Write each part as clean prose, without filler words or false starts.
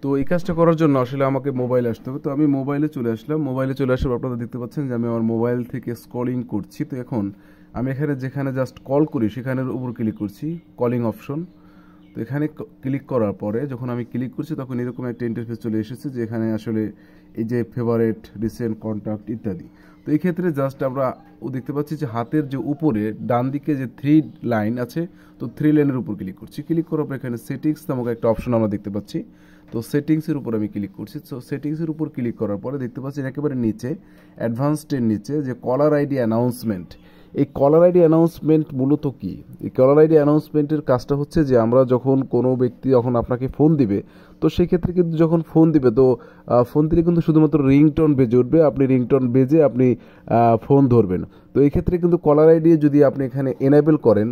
তো এই কাজটা করার জন্য আসলে আমাকে মোবাইলে আসতে হবে। তো আমি মোবাইলে চলে আসলাম। মোবাইলে চলে আসার পর আপনারা দেখতে পাচ্ছেন যে আমি আমার মোবাইল থেকে স্ক্রলিং করছি। তো এখন আমি এখানে যেখানে জাস্ট কল করি সেখানের উপর ক্লিক করছি, কলিং অপশন। তো এখানে ক্লিক করার পরে যখন আমি ক্লিক করছি তখন এরকম একটা ইন্টারফেস চলে এসেছে যে এখানে আসলে এই যে ফেভারিট, রিসেন্ট, কন্ট্যাক্ট ইত্যাদি। তো এই ক্ষেত্রে জাস্ট আমরা দেখতে পাচ্ছি যে হাতের যে উপরে ডান দিকে যে 3 লাইন আছে, তো 3 লাইনের উপর ক্লিক করছি। ক্লিক করার পর এখানে সেটিংস নামক একটা অপশন আমরা দেখতে পাচ্ছি। তো সেটিংসের উপর আমি ক্লিক করছি। তো সেটিংসের উপর ক্লিক করার পরে দেখতে পাচ্ছি একেবারে নিচে অ্যাডভান্সডের নিচে যে কলার আইডি অ্যানাউন্সমেন্ট। এই কলার আইডি অ্যানাউন্সমেন্ট মূলত কি? এই কলার আইডি অ্যানাউন্সমেন্টের কাজটা হচ্ছে যে আমরা যখন কোনো ব্যক্তি যখন আপনাকে ফোন দিবে, তো সেই ক্ষেত্রে কিন্তু যখন ফোন দিবে তো ফোন দিলে কিন্তু শুধুমাত্র রিংটোন বেজে উঠবে, আপনি রিংটোন বেজে আপনি ফোন ধরবেন। তো এই ক্ষেত্রে কিন্তু কলার আইডি যদি আপনি এখানে এনেবল করেন,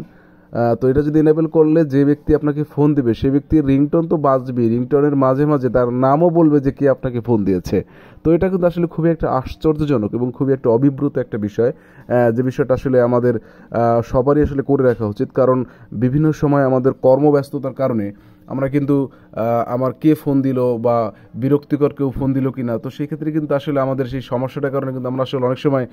তো এটা যদি এনেবল করলে যে ব্যক্তি আপনাকে ফোন দিবে সেই ব্যক্তির রিংটোন তো বাজবে, রিংটোনের মাঝে মাঝে তার নামও বলবে যে কে আপনাকে ফোন দিয়েছে। তো এটা কিন্তু আসলে খুবই একটা আশ্চর্যজনক এবং খুবই একটা অভিব্রত একটা বিষয়, যে বিষয়টা আসলে আমাদের সবারই আসলে করে রাখা উচিত। কারণ বিভিন্ন সময় আমাদের কর্মব্যস্ততার কারণে আমরা কিন্তু আমার কে ফোন দিল বা বিরক্তিকর কেউ ফোন দিল কি না, তো সেই ক্ষেত্রে কিন্তু আসলে আমাদের সেই সমস্যাটার কারণে কিন্তু আমরা আসলে অনেক সময়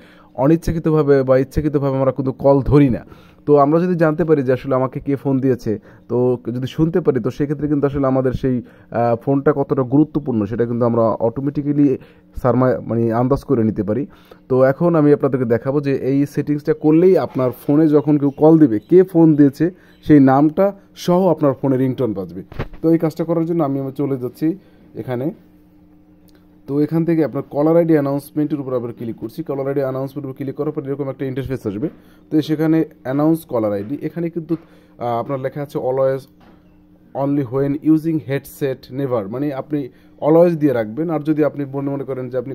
অনিচ্ছাকৃতভাবে বা ইচ্ছাকৃতভাবে আমরা কিন্তু কল ধরি না। তো আমরা যদি জানতে পারি যে আসলে আমাকে কে ফোন দিয়েছে, তো যদি শুনতে পারি, তো সেক্ষেত্রে কিন্তু আসলে আমাদের সেই ফোনটা কতটা গুরুত্বপূর্ণ সেটা কিন্তু আমরা অটোমেটিক্যালি মানে আন্দাজ করে নিতে পারি। তো এখন আমি আপনাদেরকে দেখাবো যে এই সেটিংসটা করলেই আপনার ফোনে যখন কেউ কল দিবে, কে ফোন দিয়েছে সেই নামটা সহ আপনার ফোনে রিংটোন বাজবে। তো এই কাজটা করার জন্য আমি চলে যাচ্ছি এখানে। তো এখান থেকে আপনার কলার আইডি অ্যানাউন্সমেন্টের উপর আবার ক্লিক করছি। কলার আইডি অ্যানাউন্সমেন্টের উপর ক্লিক করার পর এরকম একটা ইন্টারফেস আসবে। তো সেখানে অ্যানাউন্স কলার আইডি, এখানে কিন্তু আপনার লেখা আছে always only when using headset never, মানে আপনি অলওয়েজ দিয়ে রাখবেন। আর যদি আপনি মনে করেন যে আপনি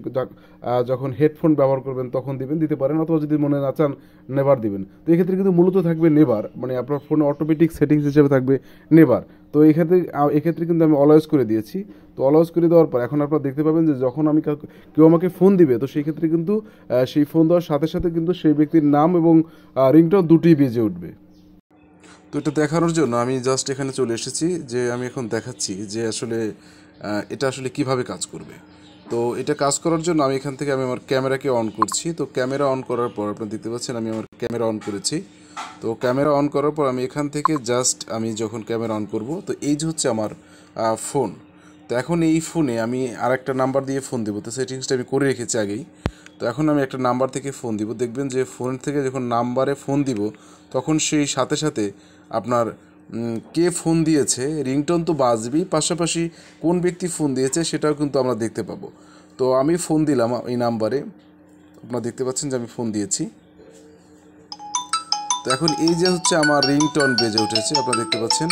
যখন হেডফোন ব্যবহার করবেন তখন দিতে পারেন, অথবা যদি মনে না চান নেভার দিবেন। তো এক্ষেত্রে কিন্তু মূলত থাকবে নেভার, মানে আপনার ফোনে অটোমেটিক সেটিংস হিসেবে থাকবে নেভার। তো এক্ষেত্রে কিন্তু আমি অলওয়েজ করে দিয়েছি। তো অলওয়েজ করে দেওয়ার পর এখন আপনারা দেখতে পাবেন যে যখন আমি কেউ আমাকে ফোন দিবে, তো সেই ক্ষেত্রে কিন্তু সেই ফোন দেওয়ার সাথে সাথে কিন্তু সেই ব্যক্তির নাম এবং রিংটোন দুটোই বেজে উঠবে। তো এটা দেখানোর জন্য আমি জাস্ট এখানে চলে এসেছি, যে আমি এখন দেখাচ্ছি যে আসলে এটা আসলে কিভাবে কাজ করবে। তো এটা কাজ করার জন্য আমি এখান থেকে আমার ক্যামেরাকে অন করছি। তো ক্যামেরা অন করার পর আপনারা দেখতে পাচ্ছেন আমি আমার ক্যামেরা অন করেছি। তো ক্যামেরা অন করার পর আমি এখান থেকে জাস্ট আমি যখন ক্যামেরা অন করব, তো এই যে হচ্ছে আমার ফোন। তো এখন এই ফোনে আমি আরেকটা নাম্বার দিয়ে ফোন দেবো। তো সেটিংসটা আমি করে রেখেছি আগেই। তো এখন আমি একটা নাম্বার থেকে ফোন দিব। দেখবেন যে ফোন থেকে যখন নাম্বারে ফোন দিব, তখন সেই সাথে সাথে আপনার কে ফোন দিয়েছে রিংটোন তো বাজবেই, পাশাপাশি কোন ব্যক্তি ফোন দিয়েছে সেটাও কিন্তু আমরা দেখতে পাবো। তো আমি ফোন দিলাম এই নাম্বারে, আপনারা দেখতে পাচ্ছেন যে আমি ফোন দিয়েছি। তো এখন এই যে হচ্ছে আমার রিংটোন বেজে উঠেছে, আপনারা দেখতে পাচ্ছেন।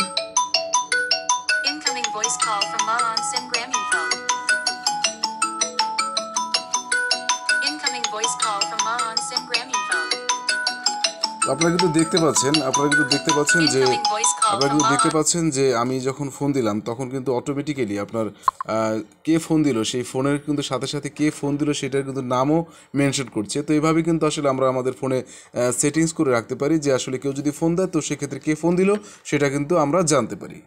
আপনারা কিন্তু দেখতে পাচ্ছেন যে আমি যখন ফোন দিলাম তখন কিন্তু অটোমেটিক্যালি আপনার কে ফোন দিল সেই ফোনের কিন্তু সাথে সাথে কে ফোন দিল সেটার কিন্তু নামও মেনশন করছে। তো এইভাবে কিন্তু আসলে আমরা আমাদের ফোনে সেটিংস করে রাখতে পারি যে আসলে কেউ যদি ফোন দেয় তো সেক্ষেত্রে কে ফোন দিল সেটা কিন্তু আমরা জানতে পারি।